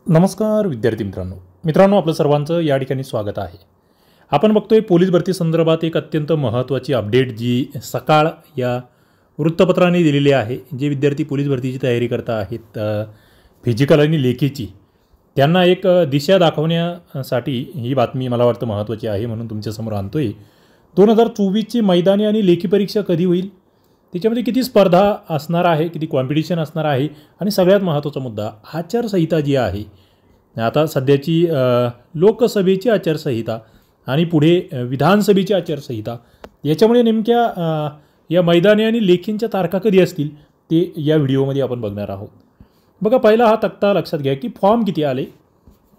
नमस्कार विद्यार्थी मित्रांनो आपलं सर्वांचं या ठिकाणी स्वागत आहे। आपण बघतोय पोलीस भरती संदर्भात एक अत्यंत महत्त्वाची अपडेट जी सकाळ या वृत्तपत्राने दिलेली आहे। जे विद्यार्थी पोलीस भरतीची तयारी करत आहेत फिजिकल आणि लेखीची त्यांना एक दिशा दाखवण्यासाठी ही बातमी मला वाटतं महत्त्वाची आहे, म्हणून तुमच्यासमोर आणतोय। 2024 ची मैदानी आणि लेखी परीक्षा कधी होईल, त्याच्यामध्ये किती स्पर्धा असणार आहे, किती कॉम्पिटिशन असणार आहे, आणि सगळ्यात महत्त्वाचा मुद्दा आचारसंहिता जी आहे आता सध्याची लोकसभेची आचारसंहिता आणि पुढे विधानसभेची आचारसंहिता, याच्यामुळे नेमक्या या मैदानी आणि लेखींच्या तारखा कधी असतील ते या व्हिडिओमध्ये आपण बघणार आहोत। बघा, पहिला हा तक्ता लक्षात घ्या की फॉर्म किती आले,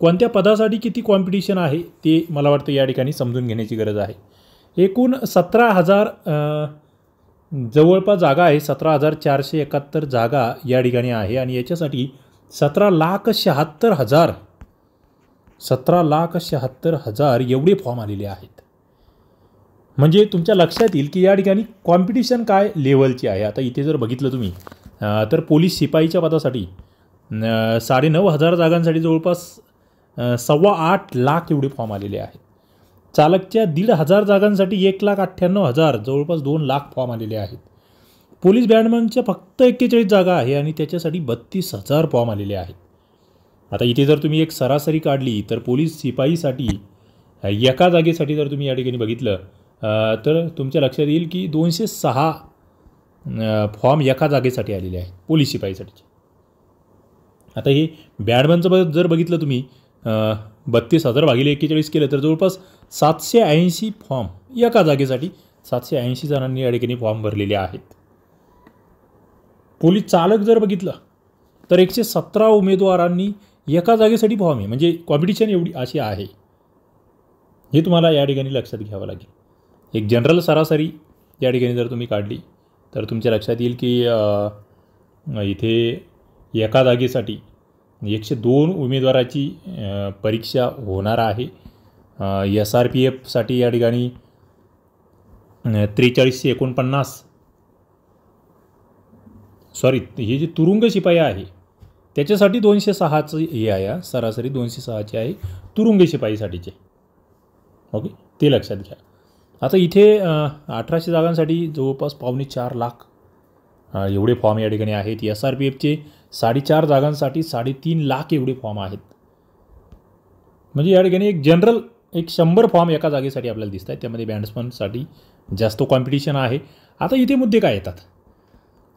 कोणत्या पदासाठी किती कॉम्पिटिशन आहे ते मला वाटतं या ठिकाणी समजून घेण्याची गरज आहे। एकूण 17,000 जवळपास जागा आहे, 17,471 जागा या ठिकाणी आहे, आणि याच्यासाठी 17,76,000 एवढे फॉर्म आलेले आहेत। म्हणजे तुमच्या लक्षात येईल की या ठिकाणी कॉम्पिटिशन काय लेवलची आहे। आता इथे जर बघितलं तुम्ही तर पोलीस शिपाईच्या पदासाठी 9,500 जागांसाठी जवळपास 8.25 लाख एवढे फॉर्म आलेले आहेत। चालकच्या 1,500 जागांसाठी 1,98,000 जवळपास 2 लाख फॉर्म आलेले आहेत। पोलीस बँडमनच्या फक्त 41 जागा आहे आणि त्याच्यासाठी 32,000 फॉर्म आलेले आहेत। आता इथे जर तुम्ही एक सरासरी काढली तर पोलीस शिपाईसाठी एका जागेसाठी जर तुम्ही या ठिकाणी बघितलं तर तुमच्या लक्षात येईल की 206 फॉर्म एका जागेसाठी आलेले आहेत पोलीस शिपाईसाठी। आता हे बँडमनचं जर बघितलं तुम्ही 32,000 भागिले 41 केलं तर जवळपास 780 फॉर्म एका जागेसाठी 780 जणांनी या ठिकाणी फॉर्म भरलेले आहेत। पोलीस चालक जर बघितलं तर 117 उमेदवारांनी एका जागेसाठी फॉर्म आहे, म्हणजे कॉम्पिटिशन एवढी अशी आहे, हे तुम्हाला या ठिकाणी लक्षात घ्यावं लागेल। एक जनरल सरासरी या ठिकाणी जर तुम्ही काढली तर तुमच्या लक्षात येईल की इथे एका जागेसाठी 102 उमेदवाराची परीक्षा होणार आहे। SRPFसाठी या ठिकाणी 4349 हे जे तुरुंग शिपाई आहे त्याच्यासाठी 206चं हे आहे, सरासरी 206ची आहे तुरुंग शिपाईसाठीचे। ओके, ते लक्षात घ्या। आता इथे 1800 जागांसाठी जवळपास 4.25 लाख एवढे फॉर्म या ठिकाणी आहेत। SRPFचे 4.5 जागांसाठी 3.5 लाख एवढे फॉर्म आहेत। म्हणजे या ठिकाणी एक जनरल 100 फॉर्म एका जागेसाठी आपल्याला दिसत आहेत, त्यामध्ये बँड्समनसाठी जास्त कॉम्पिटिशन आहे। आता इथे मुद्दे काय येतात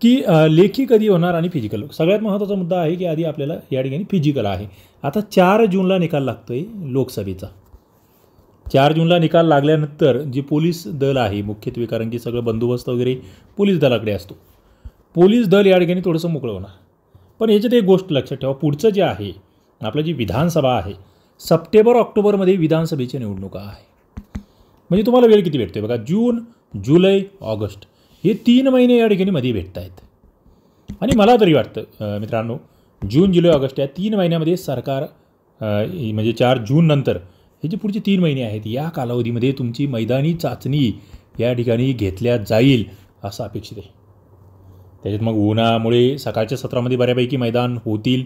की लेखी कधी होणार आणि फिजिकल। सगळ्यात महत्त्वाचा मुद्दा आहे की आधी आपल्याला या ठिकाणी फिजिकल आहे। आता 4 जूनला निकाल लागतोय लोकसभेचा। 4 जूनला निकाल लागल्यानंतर जे पोलीस दल आहे मुख्यत्वे, कारण की सगळं बंदोबस्त वगैरे पोलीस दलाकडे असतो, पोलीस दल या ठिकाणी थोडंसं मोकळं होणार। पण याच्यात एक गोष्ट लक्षात ठेवा, पुढचं जे आहे आपलं जी विधानसभा आहे, सप्टेंबर-ऑक्टोबरमध्ये विधानसभेच्या निवडणुका आहे। म्हणजे तुम्हाला वेळ किती भेटते बघा, जून, जुलै, ऑगस्ट हे 3 महिने या ठिकाणी मध्ये भेटत आहेत। आणि मला तरी वाटतं मित्रांनो, जून, जुलै, ऑगस्ट या 3 महिन्यामध्ये सरकार म्हणजे 4 जून नंतर हे जे पुढचे 3 महिने आहेत या कालावधीमध्ये तुमची मैदानी चाचणी या ठिकाणी घेतल्या जाईल असं अपेक्षित आहे। त्याच्यात मग उन्हामुळे सकाळच्या सत्रामध्ये बऱ्यापैकी मैदान होतील,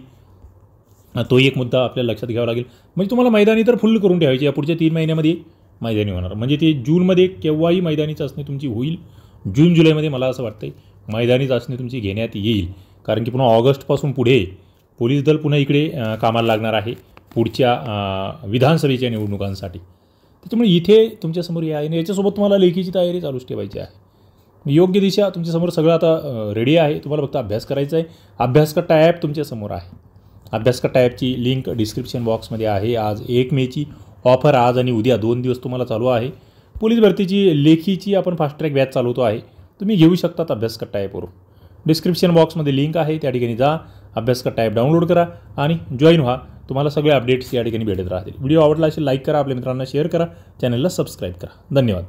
तो एक मुद्दा आपल्याला लक्षात घ्यावा लागेल। म्हणजे तुम्हाला मैदानी तर फुल करून ठेवायची या पुढच्या 3 महिन्यामध्ये मैदानी होणार। म्हणजे ते जूनमध्ये केव्हाही मैदानी चाचणी तुमची होईल, जून जुलैमध्ये मला असं वाटतं मैदानी चाचणी तुमची घेण्यात येईल, कारण की पुन्हा ऑगस्टपासून पुढे पोलीस दल पुन्हा इकडे कामाला लागणार आहे पुढच्या विधानसभेच्या निवडणुकांसाठी। त्याच्यामुळे इथे तुमच्यासमोर हे आहे आणि याच्यासोबत तुम्हाला लेखीची तयारी चालूच ठेवायची आहे। योग्य दिशा तुमच्यासमोर सगळं आता रेडी आहे, तुम्हाला फक्त अभ्यास करायचा आहे। अभ्यास कट्टा ॲप तुमच्यासमोर आहे, अभ्यास कट्टा ॲपची लिंक डिस्क्रिप्शन बॉक्समध्ये आहे। आज 1 मेची ऑफर आज आणि उद्या 2 दिवस तुम्हाला चालू आहे। पोलीस भरतीची लेखीची आपण फास्ट ट्रॅक बॅच चालवतो आहे, तुम्ही घेऊ शकतात अभ्यास कट्टा ॲपवरून। डिस्क्रिप्शन बॉक्समध्ये लिंक आहे, त्या ठिकाणी जा, अभ्यास कट्टा ॲप डाउनलोड करा आणि जॉईन व्हा। तुम्हाला सगळे अपडेट्स या ठिकाणी भेटत राहतील। व्हिडिओ आवडला असेल लाईक करा, आपल्या मित्रांना शेअर करा, चॅनलला सबस्क्राईब करा। धन्यवाद।